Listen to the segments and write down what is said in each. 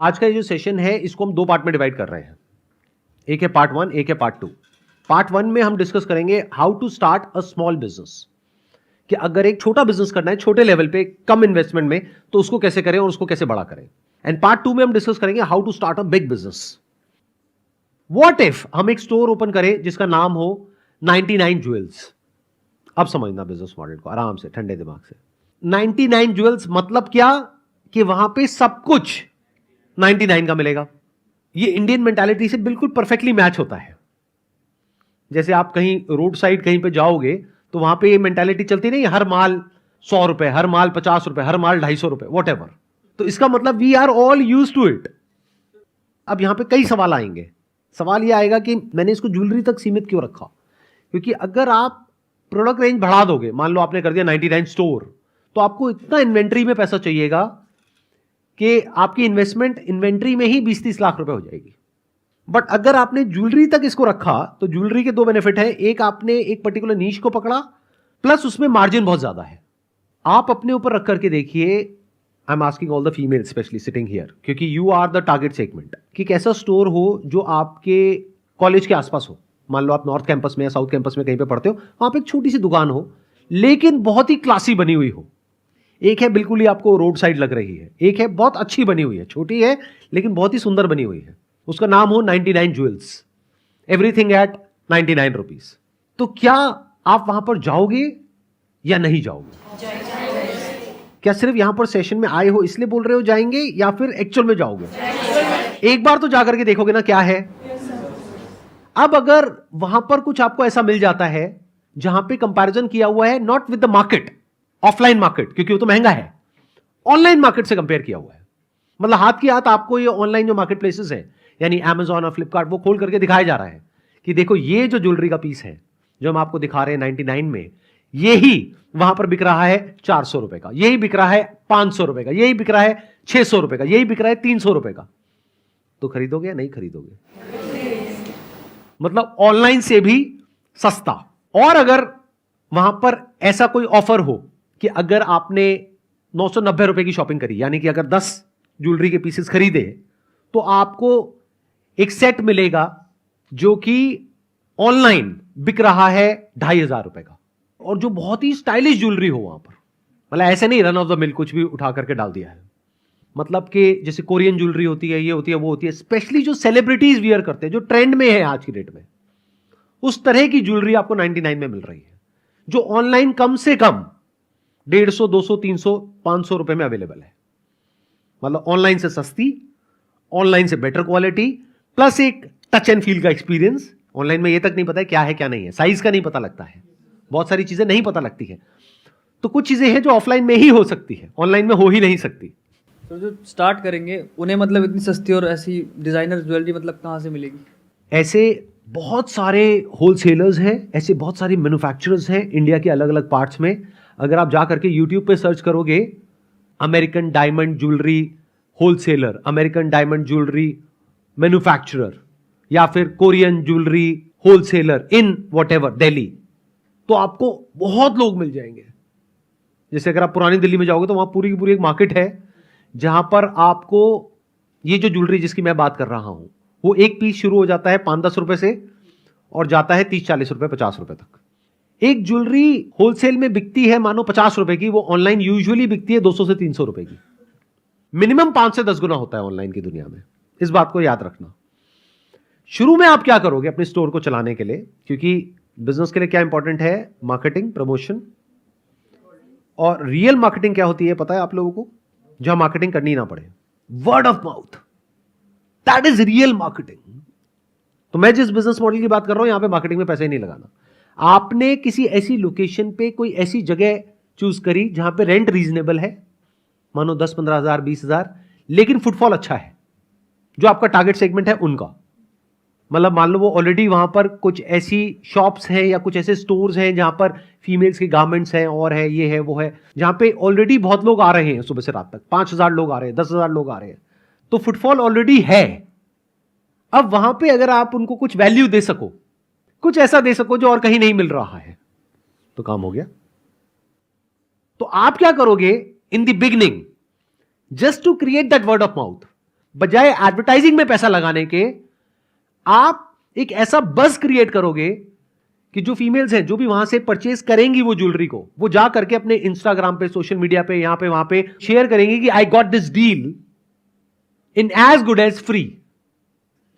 आज का ये जो सेशन है इसको हम दो पार्ट में डिवाइड कर रहे हैं। एक है पार्ट 1, एक है पार्ट 2। पार्ट 1 में हम डिस्कस करेंगे how to start a small business, कि अगर एक छोटा बिजनेस करना है छोटे लेवल पे कम इन्वेस्टमेंट में तो उसको कैसे करें और उसको कैसे बड़ा करें। एंड पार्ट 2 में हम डिस्कस करेंगे how to start a big business. What if हम एक स्टोर ओपन करें जिसका नाम हो 99 ज्वेल्स। अब समझना बिजनेस मॉडल को आराम से ठंडे दिमाग से। 99 ज्वेल्स मतलब क्या, कि वहां पे सब कुछ 99 का मिलेगा। ये इंडियन मेंटालिटी से बिल्कुल परफेक्टली मैच होता है। जैसे आप कहीं रोड साइड कहीं पे जाओगे तो वहां पे ये मेंटालिटी चलती नहीं, हर माल 100 रुपए, हर माल 50 रुपए, हर माल 250 रुपए, वॉट एवर। तो इसका मतलब we are all use to it. अब यहां पे कई सवाल आएंगे। सवाल यह आएगा कि मैंने इसको ज्वेलरी तक सीमित क्यों रखा, क्योंकि अगर आप प्रोडक्ट रेंज बढ़ा दोगे, मान लो आपने कर दिया 99 स्टोर, तो आपको इतना इन्वेंट्री में पैसा चाहिएगा कि आपकी इन्वेस्टमेंट इन्वेंट्री में ही 20-30 लाख रुपए हो जाएगी। बट अगर आपने ज्वेलरी तक इसको रखा तो ज्वेलरी के दो बेनिफिट है। एक, आपने एक पर्टिकुलर नीश को पकड़ा, प्लस उसमें मार्जिन बहुत ज्यादा है। आप अपने ऊपर रख करके देखिए, I am asking all the female specially sitting here, क्योंकि you are the target segment, कि एक ऐसा स्टोर हो जो आपके कॉलेज के आसपास हो। मान लो आप नॉर्थ कैंपस में या साउथ कैंपस में कहीं पे पढ़ते हो, वहां पे एक छोटी सी दुकान हो लेकिन बहुत ही क्लासी बनी हुई हो। एक है बिल्कुल ही आपको रोड साइड लग रही है, एक है बहुत अच्छी बनी हुई है, छोटी है लेकिन बहुत ही सुंदर बनी हुई है। उसका नाम हो 99 ज्वेल्स, एवरीथिंग एट 99 रुपीज। तो क्या आप वहां पर जाओगे या नहीं जाओगे? क्या सिर्फ यहां पर सेशन में आए हो इसलिए बोल रहे हो जाएंगे, या फिर एक्चुअल में जाओगे? एक बार तो जाकर के देखोगे ना क्या है। अब अगर वहां पर कुछ आपको ऐसा मिल जाता है जहां पे कंपैरिजन किया हुआ है not with the market, offline market, क्योंकि वो तो महंगा है, ऑनलाइन मार्केट से कंपेयर किया हुआ है, मतलब हाथ की हाथ आपको ये ऑनलाइन जो मार्केट प्लेसेस है यानी Amazon और फ्लिपकार्ट, वो खोल करके दिखाया जा रहा है कि देखो ये जो ज्वेलरी का पीस है जो हम आपको दिखा रहे हैं 99 में, यही वहां पर बिक रहा है 400 रुपए का, यही बिक रहा है 500 रुपए का, यही बिक रहा है 600 रुपए का, यही बिक रहा है 300 रुपए का। तो खरीदोगे या नहीं खरीदोगे? मतलब ऑनलाइन से भी सस्ता। और अगर वहां पर ऐसा कोई ऑफर हो कि अगर आपने 990 रुपए की शॉपिंग करी, यानी कि अगर 10 ज्वेलरी के पीसेस खरीदे तो आपको एक सेट मिलेगा जो कि ऑनलाइन बिक रहा है 2500 रुपए का, और जो बहुत ही स्टाइलिश ज्वेलरी हो वहां पर। मतलब ऐसे नहीं रन ऑफ द मिल कुछ भी उठा करके डाल दिया है, मतलब कि जैसे कोरियन ज्वेलरी होती है, ये होती है, वो होती है, स्पेशली जो सेलिब्रिटीज वियर करते हैं, जो ट्रेंड में है आज की डेट में, उस तरह की ज्वेलरी आपको 99 में मिल रही है, जो ऑनलाइन कम से कम 150, 200, 300, 500 रुपए में अवेलेबल है। मतलब ऑनलाइन से सस्ती, ऑनलाइन से बेटर क्वालिटी, प्लस एक टच एंड फील का एक्सपीरियंस। ऑनलाइन में ये तक नहीं पता है क्या है क्या नहीं है, साइज का नहीं पता लगता है, बहुत सारी चीजें नहीं पता लगती है। तो कुछ चीजें हैं जो ऑफलाइन में ही हो सकती है, ऑनलाइन में हो ही नहीं सकती। तो जो स्टार्ट करेंगे उन्हें मतलब इतनी सस्ती और ऐसी डिजाइनर ज्वेलरी मतलब कहाँ से मिलेगी? ऐसे बहुत सारे होलसेलर्स हैं, ऐसे बहुत सारे मैन्युफैक्चरर्स हैं इंडिया के अलग अलग पार्ट्स में। अगर आप जा करके यूट्यूब पे सर्च करोगे American diamond jewellery wholesaler, American diamond jewellery manufacturer, या फिर Korean jewellery wholesaler in whatever Delhi, तो आपको बहुत लोग मिल जाएंगे। जैसे अगर आप पुरानी दिल्ली में जाओगे तो वहां पूरी की पूरी एक मार्केट है जहां पर आपको ये जो ज्वेलरी जिसकी मैं बात कर रहा हूं, वो एक पीस शुरू हो जाता है 5-10 रुपए से और जाता है 30-40 रुपए, 50 रुपए तक। एक ज्वेलरी होलसेल में बिकती है मानो 50 रुपए की, वो ऑनलाइन यूजुअली बिकती है 200 से 300 रुपए की। मिनिमम 5 से 10 गुना होता है ऑनलाइन की दुनिया में, इस बात को याद रखना। शुरू में आप क्या करोगे अपने स्टोर को चलाने के लिए, क्योंकि बिजनेस के लिए क्या इंपॉर्टेंट है? Marketing, promotion. और रियल मार्केटिंग क्या होती है पता है आप लोगों को? जहां मार्केटिंग करनी ना पड़े, word of mouth, that is real marketing. तो मैं जिस बिजनेस मॉडल की बात कर रहा हूं, यहां पे मार्केटिंग में पैसे ही नहीं लगाना। आपने किसी ऐसी लोकेशन पे कोई ऐसी जगह चूज करी जहां पे रेंट रीजनेबल है, मानो 10-15 हजार, 20,000, लेकिन फुटफॉल अच्छा है, जो आपका टारगेट सेगमेंट है उनका। मतलब मान लो वो ऑलरेडी वहां पर कुछ ऐसी शॉप्स हैं या कुछ ऐसे स्टोर्स हैं जहां पर फीमेल्स के गारमेंट्स हैं, और है, ये है, वो है, जहां पे ऑलरेडी बहुत लोग आ रहे हैं सुबह से रात तक, 5,000 लोग आ रहे हैं, 10,000 लोग आ रहे हैं, तो फुटफॉल ऑलरेडी है। अब वहां पे अगर आप उनको कुछ वैल्यू दे सको, कुछ ऐसा दे सको जो और कहीं नहीं मिल रहा है, तो काम हो गया। तो आप क्या करोगे in the beginning, just to create that word of mouth, बजाय एडवर्टाइजिंग में पैसा लगाने के आप एक ऐसा बज़ क्रिएट करोगे कि जो फीमेल्स हैं जो भी वहां से परचेज करेंगी वो ज्वेलरी को, वो जा करके अपने इंस्टाग्राम पे, सोशल मीडिया पे, यहां पे वहां पे शेयर करेंगी कि I got this deal in as good as free.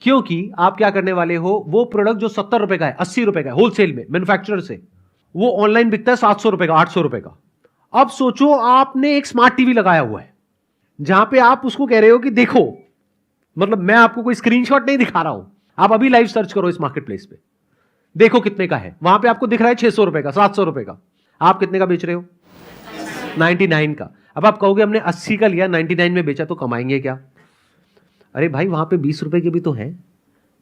क्योंकि आप क्या करने वाले हो, वो प्रोडक्ट जो 70 रुपए का है, 80 रुपए का है होलसेल में मैन्युफैक्चरर से, वो ऑनलाइन बिकता है 700 रुपए का, 800 रुपए का। अब सोचो आपने एक स्मार्ट टीवी लगाया हुआ है जहां पे आप उसको कह रहे हो कि देखो, मतलब मैं आपको कोई स्क्रीनशॉट नहीं दिखा रहा हूं, आप अभी लाइव सर्च करो इस मार्केट प्लेस पे, देखो कितने का है। वहां पे आपको दिख रहा है 600 रुपए का, 700 रुपए का, आप कितने का बेच रहे हो? 99 का। अब आप कहोगे हमने 80 का लिया, 99 में बेचा, तो कमाएंगे क्या? अरे भाई वहां पे 20 रुपए के भी तो हैं,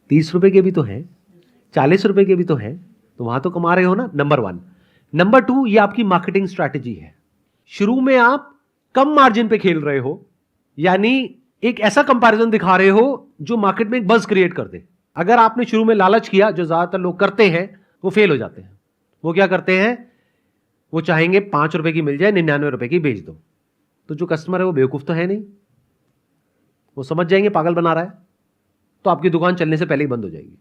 30 रुपए के भी तो हैं, 40 रुपए के भी तो हैं, तो वहां तो कमा रहे हो ना। नंबर 1। नंबर 2, ये आपकी मार्केटिंग स्ट्रैटेजी है। शुरू में आप कम मार्जिन पे खेल रहे हो, यानी एक ऐसा कंपैरिजन दिखा रहे हो जो मार्केट में एक बज़ क्रिएट कर दे। अगर आपने शुरू में लालच किया, जो ज्यादातर लोग करते हैं, वो फेल हो जाते हैं। वो क्या करते हैं, वो चाहेंगे 5 रुपए की मिल जाए, 99 रुपए की बेच दो। तो जो कस्टमर है वो बेवकूफ तो है नहीं, वो समझ जाएंगे पागल बना रहा है, तो आपकी दुकान चलने से पहले ही बंद हो जाएगी,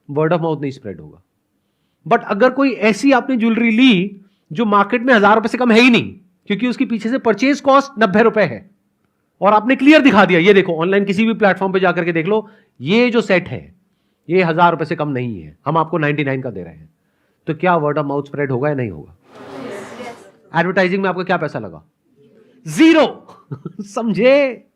वर्ड ऑफ माउथ नहीं स्प्रेड होगा। बट अगर कोई ऐसी आपने ज्वेलरी ली जो मार्केट में 1000 रुपए से कम है ही नहीं, क्योंकि उसके पीछे से परचेज कॉस्ट 90 रुपए है, और आपने क्लियर दिखा दिया, ये देखो ऑनलाइन किसी भी प्लेटफॉर्म पे जाकर के देख लो, ये जो सेट है ये 1000 रुपए से कम नहीं है, हम आपको 99 का दे रहे हैं, तो क्या वर्ड ऑफ माउथ स्प्रेड होगा या नहीं होगा? एडवर्टाइजिंग में आपका क्या पैसा लगा? 0। समझे?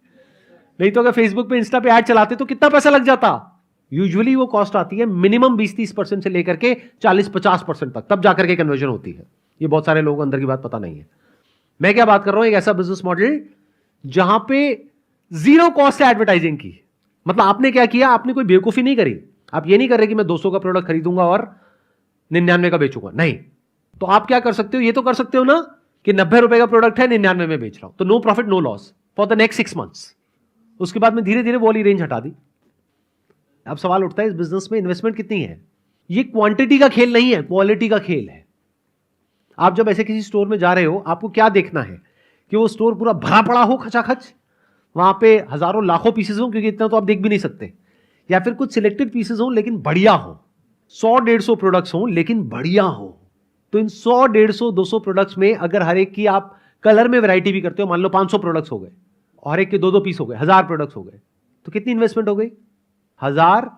नहीं तो अगर फेसबुक पे, इंस्टा पे ऐड चलाते तो कितना पैसा लग जाता? यूजुअली वो कॉस्ट आती है मिनिमम 20-30% से लेकर के 40-50% तक, तब जाकर के कन्वर्जन होती है। ये बहुत सारे लोगों को अंदर की बात पता नहीं है। मैं क्या बात कर रहा हूं, एक ऐसा बिजनेस मॉडल जहां पे 0 कॉस्ट है एडवर्टाइजिंग की। मतलब आपने क्या किया, आपने कोई बेवकूफी नहीं करी। आप ये नहीं कर रहे कि मैं 200 का प्रोडक्ट खरीदूंगा और 99 का बेचूंगा, नहीं। तो आप क्या कर सकते हो, ये तो कर सकते हो ना कि 90 रुपए का प्रोडक्ट है, 99 में बेच रहा हूं, तो no profit no loss for the next 6 months. उसके बाद में धीरे धीरे वो वाली रेंज हटा दी। अब सवाल उठता है इस बिजनेस में इन्वेस्टमेंट कितनी है? ये क्वांटिटी का खेल नहीं है, क्वालिटी का खेल है। आप जब ऐसे किसी स्टोर में जा रहे हो, आपको क्या देखना है कि वो स्टोर पूरा भरा पड़ा हो खचाखच, वहां पे हजारों लाखों पीसेस हो, क्योंकि इतना तो आप देख भी नहीं सकते, या फिर कुछ सिलेक्टेड पीसेस हो लेकिन बढ़िया हो, 100-150 प्रोडक्ट्स हो लेकिन बढ़िया हो। तो इन 100-150-200 प्रोडक्ट्स में अगर हर एक की आप कलर में वैरायटी भी करते हो, मान लो 500 प्रोडक्ट्स हो गए और एक के 2-2 पीस हो गए, 1000 प्रोडक्ट्स हो गए, तो कितनी इन्वेस्टमेंट हो गई? 1000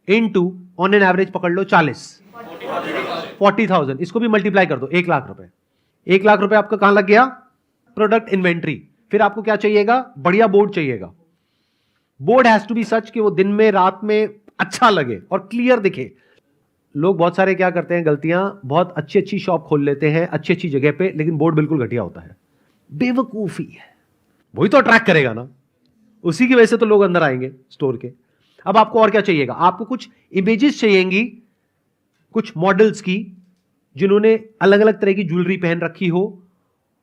इंटू ऑन एन एवरेज पकड़ लो 40,000, इसको भी मल्टीप्लाई कर दो, 1 लाख रुपए। 1 लाख रुपए आपका कहां लग गया? Product inventory. फिर आपको क्या चाहिएगा? बढ़िया बोर्ड चाहिएगा। बोर्ड हैज टू बी सच कि वो दिन में रात में अच्छा लगे और क्लियर दिखे। लोग बहुत सारे क्या करते हैं गलतियां, बहुत अच्छी अच्छी शॉप खोल लेते हैं अच्छी अच्छी जगह पे, लेकिन बोर्ड बिल्कुल घटिया होता है। बेवकूफी है, वही तो अट्रैक्ट करेगा ना, उसी की वजह से तो लोग अंदर आएंगे स्टोर के। अब आपको और क्या चाहिएगा? आपको कुछ इमेजेस चाहिएंगी, कुछ मॉडल्स की, जिन्होंने अलग अलग तरह की ज्वेलरी पहन रखी हो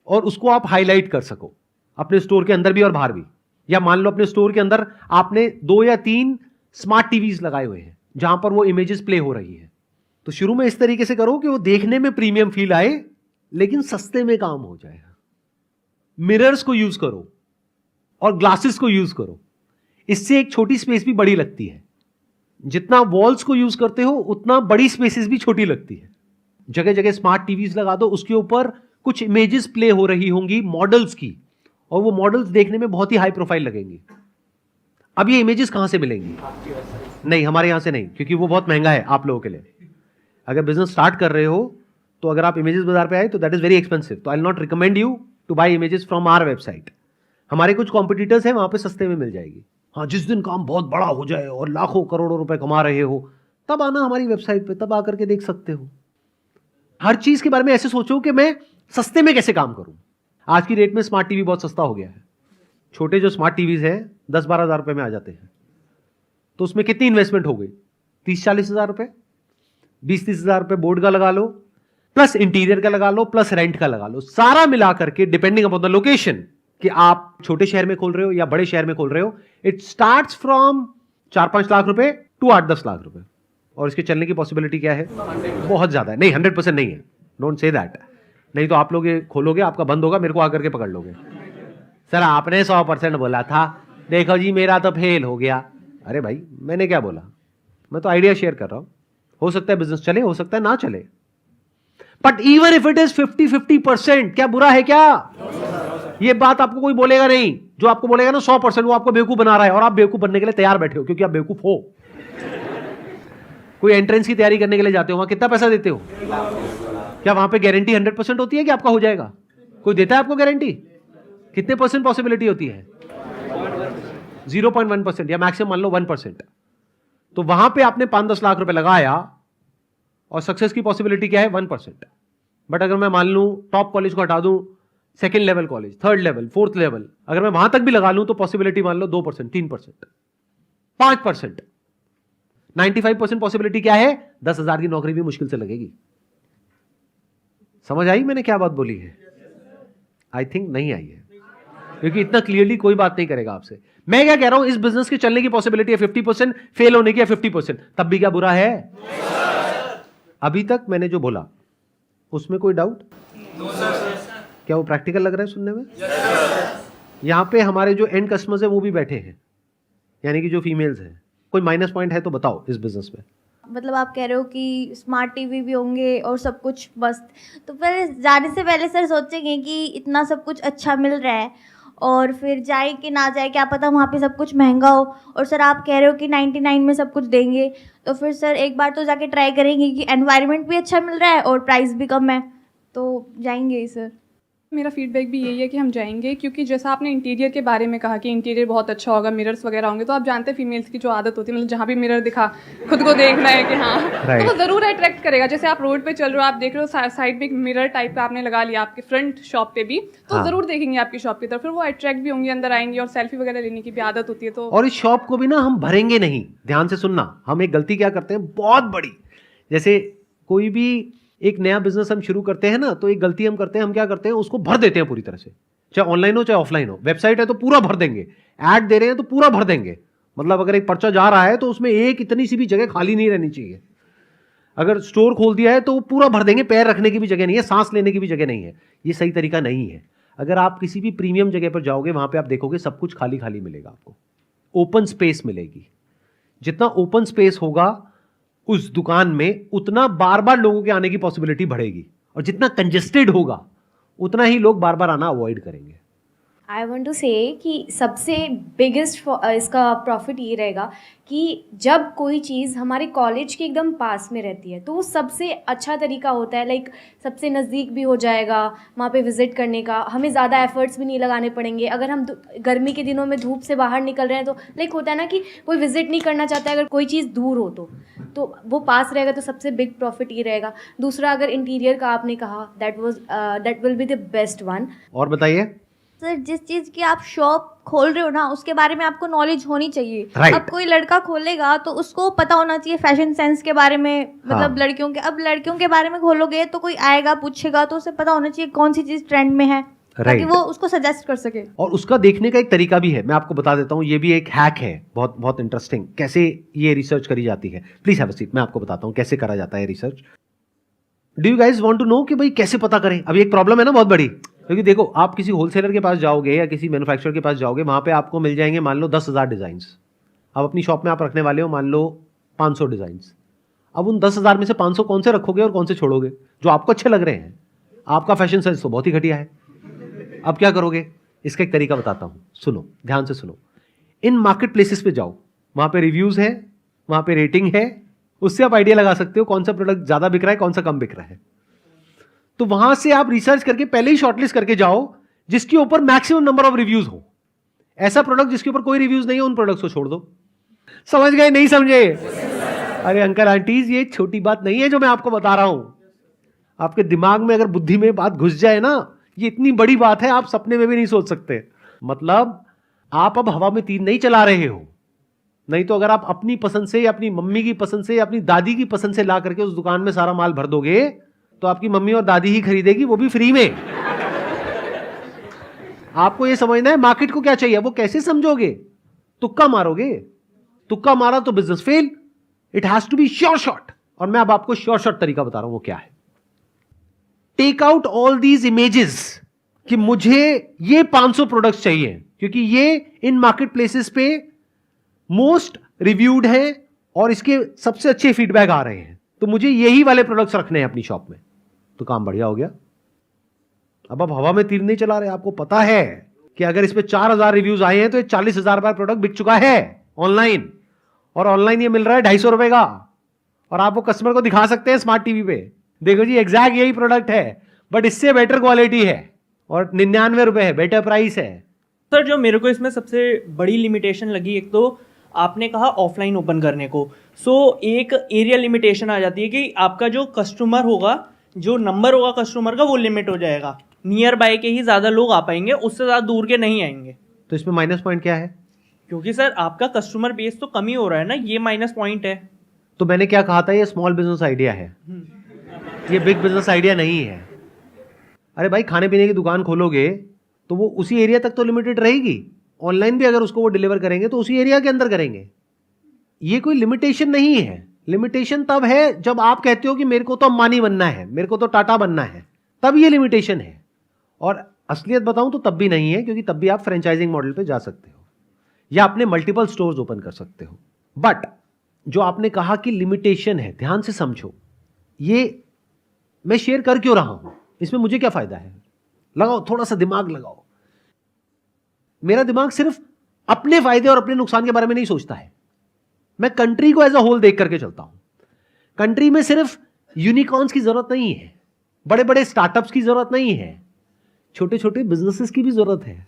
और उसको आप हाईलाइट कर सको अपने स्टोर के अंदर भी और बाहर भी। या मान लो अपने स्टोर के अंदर आपने 2 या 3 स्मार्ट टीवीज लगाए हुए हैं जहां पर वो इमेजेस प्ले हो रही है। तो शुरू में इस तरीके से करो कि वो देखने में प्रीमियम फील आए लेकिन सस्ते में काम हो जाए। मिरर्स को यूज करो और ग्लासेस को यूज करो, इससे एक छोटी स्पेस भी बड़ी लगती है। जितना वॉल्स को यूज करते हो उतना बड़ी स्पेसेस भी छोटी लगती है। जगह जगह स्मार्ट टीवीज लगा दो, उसके ऊपर कुछ इमेजेस प्ले हो रही होंगी मॉडल्स की, और वो मॉडल्स देखने में बहुत ही हाई प्रोफाइल लगेंगी। अब ये इमेजेस कहां से मिलेंगी? नहीं, हमारे यहां से नहीं, क्योंकि वो बहुत महंगा है आप लोगों के लिए। अगर बिजनेस स्टार्ट कर रहे हो तो अगर आप इमेजेस बाजार पे आए तो दैट इज वेरी एक्सपेंसिव, तो I will not recommend you to buy images from our website. हमारे कुछ कॉम्पिटिटर्स हैं, वहां पे सस्ते में मिल जाएगी। हाँ, जिस दिन काम बहुत बड़ा हो जाए और लाखों करोड़ों रुपए कमा रहे हो, तब आना हमारी वेबसाइट पे, तब आकर के देख सकते हो। हर चीज के बारे में ऐसे सोचो कि मैं सस्ते में कैसे काम करूं। आज की डेट में स्मार्ट टीवी बहुत सस्ता हो गया है। छोटे जो स्मार्ट टीवीज हैं 10-12 हज़ार रुपए में आ जाते हैं। तो उसमें कितनी इन्वेस्टमेंट हो गई? 30-40 हज़ार रुपए, 20-30 हज़ार रुपए बोर्ड का लगा लो, प्लस इंटीरियर का लगा लो, प्लस रेंट का लगा लो, सारा मिला करके डिपेंडिंग अपॉन द लोकेशन कि आप छोटे शहर में खोल रहे हो या बड़े शहर में खोल रहे हो, इट स्टार्ट्स फ्रॉम 4-5 लाख रुपए टू 8-10 लाख रुपए। और इसके चलने की पॉसिबिलिटी क्या है? बहुत ज्यादा है। नहीं, 100% नहीं है, डोंट से दैट। नहीं तो आप लोग ये खोलोगे, आपका बंद होगा, मेरे को आकर के पकड़ लोगे, सर आपने 100% बोला था, देखो जी मेरा तो फेल हो गया। अरे भाई मैंने क्या बोला, मैं तो आइडिया शेयर कर रहा हूं। हो सकता है बिजनेस चले, हो सकता है ना चले, but even if it is 50-50%, क्या बुरा है क्या? ये बात आपको कोई बोलेगा नहीं। जो आपको बोलेगा ना 100%, वो आपको बेवकूफ बना रहा है, और आप बेवकूफ बनने के लिए तैयार बैठे हो क्योंकि आप बेवकूफ हो। कोई एंट्रेंस की तैयारी करने के लिए जाते हो, वहां कितना पैसा देते हो? क्या वहां पे गारंटी 100% होती है कि आपका हो जाएगा? कोई देता है आपको गारंटी? कितने परसेंट पॉसिबिलिटी होती है? 0.1% या मैक्सिमम मान लो 1%। तो वहां पे आपने 5-10 लाख रुपए लगाया और सक्सेस की पॉसिबिलिटी क्या है? 1%। बट अगर मैं मान लूं टॉप कॉलेज को हटा दूं, second level college, third level, fourth level, अगर मैं वहां तक भी लगा लूं तो पॉसिबिलिटी मान लो 2%, 3%, 5%। 95% पॉसिबिलिटी क्या है? 10,000 की नौकरी भी मुश्किल से लगेगी। समझ आई मैंने क्या बात बोली है? आई थिंक नहीं आई है, क्योंकि इतना क्लियरली कोई बात नहीं करेगा आपसे। मैं क्या कह रहा हूं, इस बिजनेस के चलने की पॉसिबिलिटी है 50%, फेल होने की है 50%, तब भी क्या बुरा है? अभी तक मैंने जो बोला उसमें कोई डाउट? क्या वो प्रैक्टिकल लग रहा है सुनने में? यहां पे हमारे जो एंड कस्टमर्स है वो भी बैठे हैं, यानी कि जो फीमेल्स हैं। कोई माइनस पॉइंट है तो बताओ इस बिजनेस में। मतलब आप कह रहे हो कि स्मार्ट टीवी भी होंगे और सब कुछ मस्त, तो फिर जाने से पहले सर सोचेंगे कि इतना सब कुछ अच्छा मिल रहा है और फिर जाए कि ना जाए, क्या पता वहाँ पे सब कुछ महंगा हो, और सर आप कह रहे हो कि 99 में सब कुछ देंगे, तो फिर सर एक बार तो जाके ट्राई करेंगे कि एनवायरनमेंट भी अच्छा मिल रहा है और प्राइस भी कम है, तो जाएंगे ही सर। मेरा फीडबैक भी यही है कि हम जाएंगे, क्योंकि जैसा आपने इंटीरियर के बारे में कहा कि इंटीरियर बहुत अच्छा होगा, मिरर्स वगैरह होंगे, तो आप जानते हैं फीमेल्स की जो आदत होती है, मतलब जहाँ भी मिरर दिखा खुद को देखना है कि हाँ तो वो ज़रूर अट्रैक्ट करेगा। जैसे आप रोड पे चल रहे हो, आप देख रहे हो साइड में एक मिरर टाइप का आपने लगा लिया आपके फ्रंट शॉप पे भी, तो ज़रूर देखेंगे आपकी शॉप की तरफ, फिर वो अट्रैक्ट भी होंगे, अंदर आएंगे, और सेल्फी वगैरह लेने की भी आदत होती है। तो और इस शॉप को भी ना हम भरेंगे नहीं, ध्यान से सुनना। हम एक गलती क्या करते हैं बहुत बड़ी, जैसे कोई भी एक नया बिजनेस हम शुरू करते हैं ना, तो एक गलती हम करते हैं, हम क्या करते हैं उसको भर देते हैं पूरी तरह से, चाहे ऑनलाइन हो चाहे ऑफलाइन हो। वेबसाइट है तो पूरा भर देंगे, ऐड दे रहे हैं तो पूरा भर देंगे। मतलब अगर एक पर्चा जा रहा है तो उसमें एक इतनी सी भी जगह खाली नहीं रहनी चाहिए। अगर स्टोर खोल दिया है तो पूरा भर देंगे, पैर रखने की भी जगह नहीं है, सांस लेने की भी जगह नहीं है। ये सही तरीका नहीं है। अगर आप किसी भी प्रीमियम जगह पर जाओगे, वहां पर आप देखोगे सब कुछ खाली खाली मिलेगा, आपको ओपन स्पेस मिलेगी। जितना ओपन स्पेस होगा उस दुकान में, उतना बार बार लोगों के आने की पॉसिबिलिटी बढ़ेगी, और जितना कंजेस्टेड होगा उतना ही लोग बार बार आना अवॉइड करेंगे। आई वॉन्ट टू से कि सबसे बिगेस्ट इसका प्रॉफिट ये रहेगा कि जब कोई चीज़ हमारे कॉलेज के एकदम पास में रहती है तो वो सबसे अच्छा तरीका होता है, लाइक सबसे नज़दीक भी हो जाएगा वहाँ पे विज़िट करने का, हमें ज़्यादा एफर्ट्स भी नहीं लगाने पड़ेंगे। अगर हम गर्मी के दिनों में धूप से बाहर निकल रहे हैं तो लाइक होता है ना कि कोई विज़िट नहीं करना चाहता है, अगर कोई चीज़ दूर हो तो वो पास रहेगा, तो सबसे बिग प्रॉफिट ये रहेगा। दूसरा, अगर इंटीरियर का आपने कहा, that will be the best one. और बताइए सर, जिस चीज़ की आप शॉप खोल रहे हो ना, उसके बारे में आपको नॉलेज होनी चाहिए। Right. अब कोई लड़का खोलेगा तो उसको पता होना चाहिए फैशन सेंस के बारे में, मतलब लड़कियों के, अब लड़कियों के बारे में खोलोगे तो कोई आएगा पूछेगा तो उसे पता होना चाहिए कौन सी चीज़ ट्रेंड में है, ताकि वो उसको सजेस्ट कर सके। और उसका देखने का एक तरीका भी है, मैं आपको बता देता हूँ। ये भी एक हैक है, बहुत बहुत इंटरेस्टिंग, कैसे ये रिसर्च करी जाती है। प्लीज हैव अ सीट, मैं आपको बताता हूँ कैसे करा जाता है research. Do you guys want to know कि भाई कैसे पता करें? अभी एक प्रॉब्लम है ना बहुत बड़ी, क्योंकि देखो आप किसी होलसेलर के पास जाओगे या किसी मैन्युफैक्चरर के पास जाओगे, वहां पे आपको मिल जाएंगे मान लो 10,000 डिजाइंस। अब अपनी शॉप में आप रखने वाले हो मान लो 500 डिजाइंस। अब उन 10,000 में से 500 कौन से रखोगे और कौन से छोड़ोगे? जो आपको अच्छे लग रहे हैं। आपका फैशन सेंस तो बहुत ही घटिया है। अब क्या करोगे? इसका एक तरीका बताता हूं, सुनो ध्यान से सुनो। इन मार्केट प्लेसेस पे जाओ, वहां पे रिव्यूज है, वहां पे रेटिंग है, उससे आप आइडिया लगा सकते हो कौन सा प्रोडक्ट ज्यादा बिक रहा है, कौन सा कम बिक रहा है। तो वहां से आप रिसर्च करके पहले ही शॉर्टलिस्ट करके जाओ जिसके ऊपर मैक्सिमम नंबर ऑफ रिव्यूज हो। ऐसा प्रोडक्ट जिसके ऊपर कोई रिव्यूज नहीं हो, उन प्रोडक्ट्स को छोड़ दो। समझ गए? नहीं समझे? अरे अंकल आंटीज, ये छोटी बात नहीं है जो मैं आपको बता रहा हूं। आपके दिमाग में अगर बुद्धि में बात घुस जाए ना, ये इतनी बड़ी बात है, आप सपने में भी नहीं सोच सकते। मतलब आप अब हवा में तीर नहीं चला रहे हो। नहीं तो अगर आप अपनी पसंद से या अपनी मम्मी की पसंद से या अपनी दादी की पसंद से ला करके उस दुकान में सारा माल भर दोगे, तो आपकी मम्मी और दादी ही खरीदेगी, वो भी फ्री में। आपको ये समझना है मार्केट को क्या चाहिए, वो कैसे समझोगे? तुक्का मारोगे, तुक्का मारा तो business fail. It has to be sure shot. और मैं अब आपको श्योर शॉट तरीका बता रहा हूं, वो क्या है। Take out all these images. कि मुझे ये 500 प्रोडक्ट्स चाहिए क्योंकि ये इन मार्केट प्लेसेस पे मोस्ट रिव्यूड है और इसके सबसे अच्छे फीडबैक आ रहे हैं, तो मुझे यही वाले प्रोडक्ट्स रखने हैं अपनी शॉप में, तो काम बढ़िया हो गया। अब आप हवा में तीर नहीं चला रहे, आपको पता है कि अगर इस पे 4000 रिव्यूज आए हैं तो ये 40,000 बार प्रोडक्ट बिक चुका है ऑनलाइन, और ऑनलाइन ये मिल रहा है 250 रुपए का, और आप वो कस्टमर को दिखा सकते हैं स्मार्ट टीवी पे, देखो जी एग्जैक्ट यही प्रोडक्ट है बट इससे बेटर क्वालिटी है और 99 रुपए है, बेटर प्राइस है। सर जो मेरे को इसमें सबसे बड़ी लिमिटेशन लगी, एक तो आपने कहा ऑफलाइन ओपन करने को, एक एरिया लिमिटेशन आ जाती है कि आपका जो कस्टमर होगा, जो नंबर होगा कस्टमर का वो लिमिट हो जाएगा, नियर बाय के ही ज़्यादा लोग आ पाएंगे, उससे ज़्यादा दूर के नहीं आएंगे। तो इसमें माइनस पॉइंट क्या है? क्योंकि सर आपका कस्टमर बेस तो कम ही हो रहा है ना, ये माइनस पॉइंट है। तो मैंने क्या कहा था, ये स्मॉल बिजनेस आइडिया है, ये बिग बिजनेस आइडिया नहीं है। अरे भाई खाने पीने की दुकान खोलोगे तो वो उसी एरिया तक तो लिमिटेड रहेगी, ऑनलाइन भी अगर उसको वो डिलीवर करेंगे तो उसी एरिया के अंदर करेंगे, ये कोई लिमिटेशन नहीं है। लिमिटेशन तब है जब आप कहते हो कि मेरे को तो अंबानी बनना है, मेरे को तो टाटा बनना है, तब ये लिमिटेशन है। और असलियत बताऊं तो तब भी नहीं है, क्योंकि तब भी आप फ्रेंचाइजिंग मॉडल पे जा सकते हो या अपने मल्टीपल स्टोर्स ओपन कर सकते हो। बट जो आपने कहा कि लिमिटेशन है, ध्यान से समझो, ये मैं शेयर कर क्यों रहा हूं, इसमें मुझे क्या फायदा है? लगाओ थोड़ा सा दिमाग लगाओ। मेरा दिमाग सिर्फ अपने फायदे और अपने नुकसान के बारे में नहीं सोचता है, मैं कंट्री को एज अ होल देख करके चलता हूं। कंट्री में सिर्फ यूनिकॉर्न्स की जरूरत नहीं है, बड़े बड़े स्टार्टअप्स की जरूरत नहीं है, छोटे छोटे बिजनेसेस की भी जरूरत है।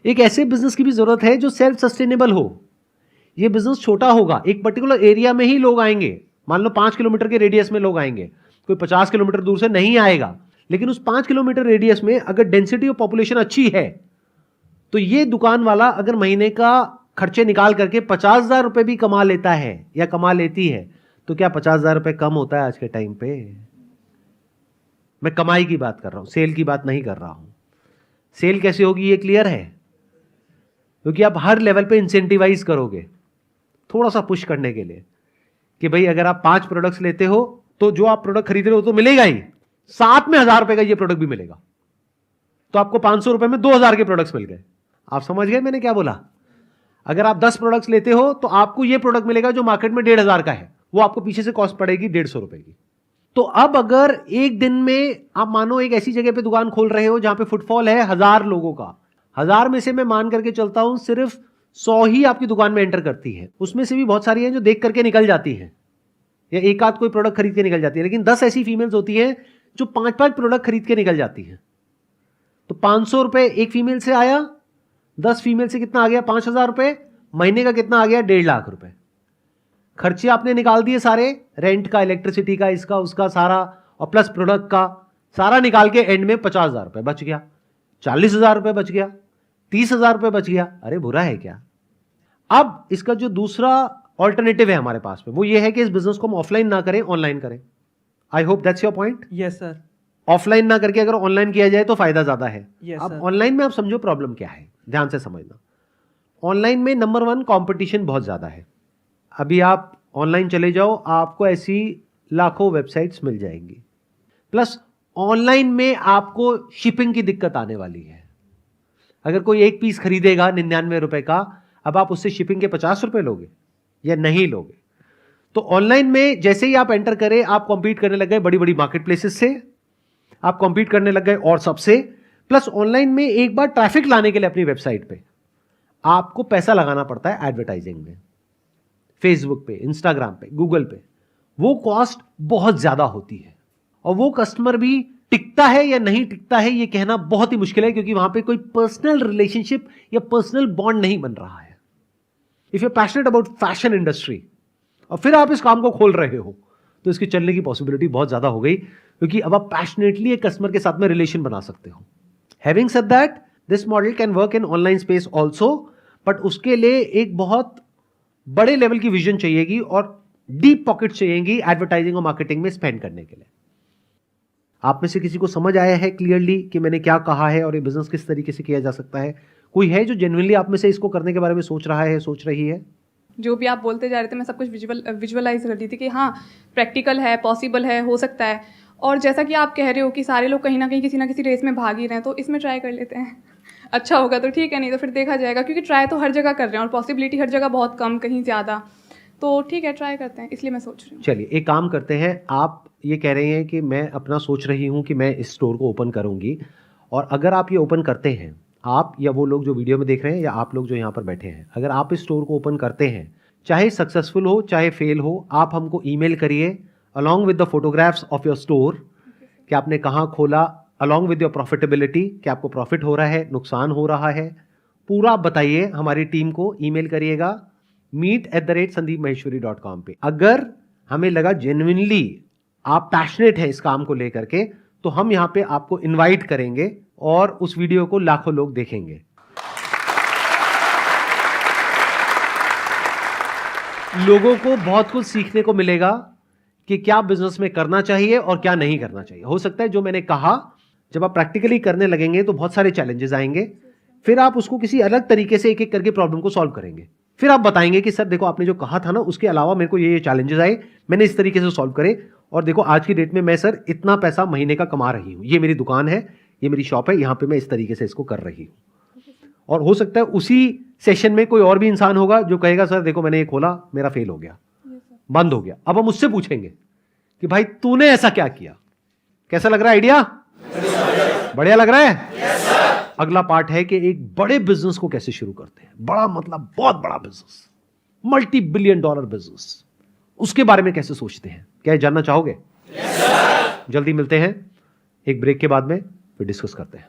एक ऐसे बिजनेस की भी जरूरत है जो सेल्फ सस्टेनेबल हो। ये बिजनेस छोटा होगा, एक पर्टिकुलर एरिया में ही लोग आएंगे, मान लो 5 किलोमीटर के रेडियस में लोग आएंगे, कोई 50 किलोमीटर दूर से नहीं आएगा, लेकिन उस 5 किलोमीटर रेडियस में अगर डेंसिटी ऑफ पॉपुलेशन अच्छी है तो ये दुकान वाला अगर महीने का खर्चे निकाल करके 50,000 रुपए भी कमा लेता है या कमा लेती है, तो क्या 50,000 रुपए कम होता है आज के टाइम पे? मैं कमाई की बात कर रहा हूं, सेल की बात नहीं कर रहा हूं। सेल कैसे होगी ये क्लियर है, क्योंकि आप हर लेवल पे इंसेंटिवाइज करोगे थोड़ा सा पुश करने के लिए कि भाई अगर आप 5 प्रोडक्ट्स लेते हो तो जो आप प्रोडक्ट खरीद रहे हो तो मिलेगा ही, साथ में 1000 रुपए का ये प्रोडक्ट भी मिलेगा, तो आपको 500 रुपए में 2000 के प्रोडक्ट्स मिल गए। आप समझ गए मैंने क्या बोला? अगर आप 10 प्रोडक्ट्स लेते हो तो आपको ये प्रोडक्ट मिलेगा जो मार्केट में 1500 का है, वो आपको पीछे से कॉस्ट पड़ेगी 150 रुपए की। तो अब अगर एक दिन में आप मानो एक ऐसी जगह पे दुकान खोल रहे हो जहां पे फुटफॉल है 1000 लोगों का, 1000 में से मैं मान करके चलता हूं सिर्फ 100 ही आपकी दुकान में एंटर करती है, उसमें से भी बहुत सारी हैं जो देख करके निकल जाती हैं या एक आध कोई प्रोडक्ट खरीद के निकल जाती है, लेकिन 10 ऐसी फीमेल्स होती हैं जो 5-5 प्रोडक्ट खरीद के निकल जाती हैं। तो 500 रुपए एक फीमेल से आया, 10 फीमेल से कितना आ गया? 5000 रुपए। महीने का कितना आ गया? 1.5 लाख रुपए। खर्चे आपने निकाल दिए सारे, रेंट का, इलेक्ट्रिसिटी का, इसका उसका सारा, और प्लस प्रोडक्ट का सारा निकाल के एंड में 50,000 रुपए बच गया, 40,000 रुपए बच गया, 30,000 रुपए बच गया। अरे बुरा है क्या? अब इसका जो दूसरा ऑल्टरनेटिव है हमारे पास में, वो ये है कि इस बिजनेस को हम ऑफलाइन ना करें, ऑनलाइन करें। I hope that's your point. Yes sir. Offline ना करके अगर ऑनलाइन किया जाए तो फायदा ज्यादा है। Yes, अब sir. ऑनलाइन में आप समझो प्रॉब्लम क्या है, ध्यान से समझना। ऑनलाइन में नंबर 1 कंपटीशन बहुत ज्यादा है। अभी आप ऑनलाइन चले जाओ, आपको ऐसी लाखों वेबसाइट्स मिल जाएंगी, प्लस ऑनलाइन में आपको शिपिंग की दिक्कत आने वाली है। अगर कोई एक पीस खरीदेगा 99 रुपए का, अब आप उससे शिपिंग के 50 रुपए लोगे या नहीं लोगे? तो ऑनलाइन में जैसे ही आप एंटर करें, आप कॉम्पीट करने लग गए बड़ी बड़ी मार्केट प्लेसेस से, आप कॉम्पीट करने लग गए और सबसे, प्लस ऑनलाइन में एक बार ट्रैफिक लाने के लिए अपनी वेबसाइट पे आपको पैसा लगाना पड़ता है एडवर्टाइजिंग में, फेसबुक पे, इंस्टाग्राम पे, गूगल पे। वो कॉस्ट बहुत ज्यादा होती है और वो कस्टमर भी टिकता है या नहीं टिकता है ये कहना बहुत ही मुश्किल है, क्योंकि वहां पे कोई पर्सनल रिलेशनशिप या पर्सनल बॉन्ड नहीं बन रहा है। If you passionate about fashion industry और फिर आप इस काम को खोल रहे हो, तो इसके चलने की पॉसिबिलिटी बहुत ज्यादा हो गई, क्योंकि अब आप पैशनेटली एक कस्टमर के साथ में रिलेशन बना सकते हो। Having said that, this model can work in online space also, but उसके लिए एक बहुत बड़े लेवल की विजन चाहिएगी और डीप पॉकेट चाहिएगी एडवर्टाइजिंग और मार्केटिंग में स्पेंड करने के लिए। आप में से किसी को समझ आया है क्लियरली कि मैंने क्या कहा है और ये बिजनेस किस तरीके से किया जा सकता है? कोई है जो जेन्युइनली आप में से इसको करने के बारे में सोच रहा है, सोच रही है? जो भी आप बोलते जा रहे थे मैं सब कुछ विजुअलाइज कर रही थी कि हाँ प्रैक्टिकल है, पॉसिबल है, हो सकता है। और जैसा कि आप कह रहे हो कि सारे लोग कहीं ना कहीं किसी ना किसी रेस में भाग ही रहे हैं, तो इसमें ट्राई कर लेते हैं। अच्छा होगा तो ठीक है, नहीं तो फिर देखा जाएगा, क्योंकि ट्राई तो हर जगह कर रहे हैं और पॉसिबिलिटी हर जगह बहुत कम, कहीं ज़्यादा। तो ठीक है, ट्राई करते हैं, इसलिए मैं सोच रही हूँ। चलिए एक काम करते हैं, आप ये कह रहे हैं कि मैं अपना सोच रही हूँ कि मैं इस स्टोर को ओपन करूँगी, और अगर आप ये ओपन करते हैं, आप या वो लोग जो वीडियो में देख रहे हैं या आप लोग जो यहाँ पर बैठे हैं, अगर आप इस स्टोर को ओपन करते हैं, चाहे सक्सेसफुल हो चाहे फेल हो, आप हमको ईमेल करिए along with the photographs of your store कि आपने कहाँ खोला, अलॉन्ग विद योर प्रॉफिटेबिलिटी कि आपको प्रॉफिट हो रहा है, नुकसान हो रहा है, पूरा बताइए हमारी टीम को, ईमेल करिएगा meet@sandeepmaheshwari.com पे। अगर हमें लगा जेन्युइनली आप पैशनेट हैं इस काम को लेकर के, तो हम यहाँ पे आपको इनवाइट करेंगे और उस वीडियो को लाखों लोग देखेंगे। लोगों को बहुत कुछ सीखने को मिलेगा कि क्या बिजनेस में करना चाहिए और क्या नहीं करना चाहिए। हो सकता है जो मैंने कहा, जब आप प्रैक्टिकली करने लगेंगे तो बहुत सारे चैलेंजेस आएंगे, फिर आप उसको किसी अलग तरीके से एक एक करके प्रॉब्लम को सॉल्व करेंगे। फिर आप बताएंगे कि सर देखो आपने जो कहा था ना, उसके अलावा मेरे को ये चैलेंजेस आए, मैंने इस तरीके से सॉल्व करे, और देखो आज की डेट में मैं सर इतना पैसा महीने का कमा रही हूँ, ये मेरी दुकान है, ये मेरी शॉप है, यहाँ पे मैं इस तरीके से इसको कर रही हूँ। और हो सकता है उसी सेशन में कोई और भी इंसान होगा जो कहेगा सर देखो मैंने ये खोला, मेरा फेल हो गया, बंद हो गया। अब हम उससे पूछेंगे कि भाई तूने ऐसा क्या किया, कैसा लग रहा है आइडिया? बढ़िया लग रहा है? अगला पार्ट है कि एक बड़े बिजनेस को कैसे शुरू करते हैं, बड़ा मतलब बहुत बड़ा business, multi billion dollar business, उसके बारे में कैसे सोचते हैं, क्या जानना चाहोगे? जल्दी मिलते हैं एक ब्रेक के बाद में, फिर डिस्कस करते हैं।